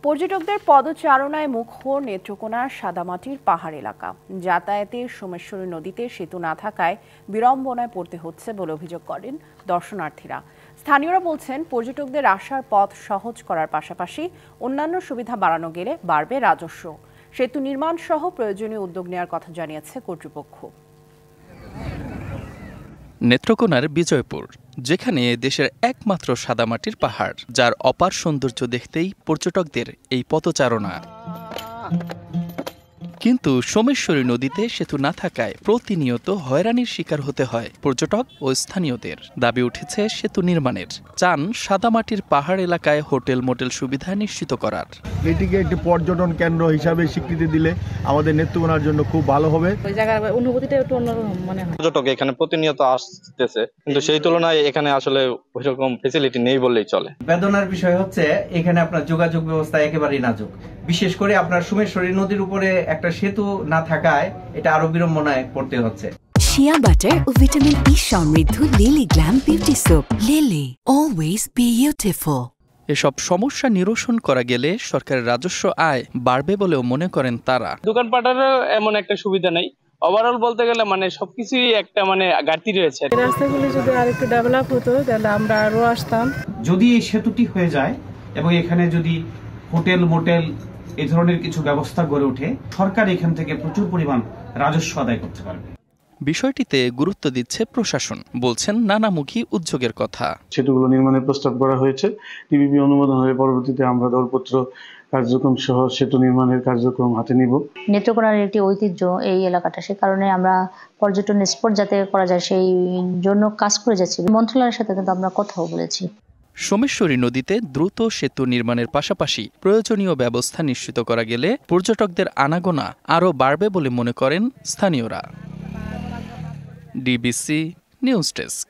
পর্যটকদের পদচারণায় মুখর নেত্রকোনার সাদামাটির পাহাড় এলাকা। যাতায়াতে সোমেশ্বরী নদীতে সেতু না থাকায় বিড়ম্বনায় পড়তে হচ্ছে বলে অভিযোগ করেন দর্শনার্থীরা। স্থানীয়রা বলছেন, পর্যটকদের আসার পথ সহজ করার পাশাপাশি অন্যান্য সুবিধা বাড়ানো গেলে বাড়বে রাজস্ব। সেতু নির্মাণ সহ প্রয়োজনীয় উদ্যোগ নেওয়ার কথা জানিয়েছে কর্তৃপক্ষ। নেত্রকোনার বিজয়পুর, যেখানে দেশের একমাত্র সাদামাটির পাহাড়, যার অপার সৌন্দর্য দেখতেই পর্যটকদের এই পথচারণা। কিন্তু সোমেশ্বরী নদীতে সেতু না থাকায় প্রতিনিয়ত হয়রানির শিকার হতে হয় পর্যটক ও স্থানীয়দের। দাবি উঠেছে সেতু নির্মাণের। চান সাদামাটির পাহাড় এলাকায় হোটেল মোটেল সুবিধা নিশ্চিত করার। এটিকে একটি পর্যটন কেন্দ্র হিসাবে স্বীকৃতি দিলে আমাদের নেত্রকোনার জন্য খুব ভালো হবে। ওই জায়গার অনুভূতিটা একটু অন্যরকম মনে হয়। পর্যটক এখানে প্রতিনিয়ত আসতেছে, কিন্তু সেই তুলনায় এখানে আসলে ওইরকম ফ্যাসিলিটি নেই বললেই চলে। বেদনার বিষয় হচ্ছে এখানে আপনার যোগাযোগ ব্যবস্থা একেবারেই নাজুক। বিশেষ করে আপনার সোমেশ্বরী নদীর উপরে একটা সেতু না থাকায় এটা আরো বিড়ম্বনায় পড়তে হচ্ছে। শিয়া বাটার ও ভিটামিন ই সমৃদ্ধ lily glam beauty soap. Lily, always beautiful. এসব সমস্যা নিরসন করা গেলে সরকারের রাজস্ব আয় বাড়বে বলেও মনে করেন তারা। দোকানপাটের এমন একটা সুবিধা নেই। ওভারঅল বলতে গেলে সবকিছুই একটা ঘাটতি রয়েছে। রাস্তাগুলো যদি আরেকটু ডেভেলপ হতো তাহলে আমরা আরো আসতাম। যদি এই সেতুটি হয়ে যায় এবং এখানে যদি হোটেল মোটেল এই ধরনের কিছু ব্যবস্থা গড়ে ওঠে, সরকার এখান থেকে প্রচুর পরিমাণ রাজস্ব আদায় করতে পারবে। বিষয়টিতে গুরুত্ব দিচ্ছে প্রশাসন, বলছেন নানামুখী উদ্যোগের কথা। সেতুগুলো নির্মাণের প্রস্তাব করা হয়েছে। ডিবিপি অনুমোদন হলে পরবর্তীতে আমরা দরপত্র কার্যক্রম সহ সেতু নির্মাণের কার্যক্রম হাতে নিব। নেত্রকোনার একটি ঐতিহ্য এই এলাকাটা, সে কারণে আমরা পর্যটন স্পট যাতে করা যায় সেই জন্য কাজ করে যাচ্ছি। মন্ত্রণালয়ের সাথে কিন্তু আমরা কথাও বলেছি। সোমেশ্বরী নদীতে দ্রুত সেতু নির্মাণের পাশাপাশি প্রয়োজনীয় ব্যবস্থা নিশ্চিত করা গেলে পর্যটকদের আনাগোনা আরও বাড়বে বলে মনে করেন স্থানীয়রা। DBC news desk.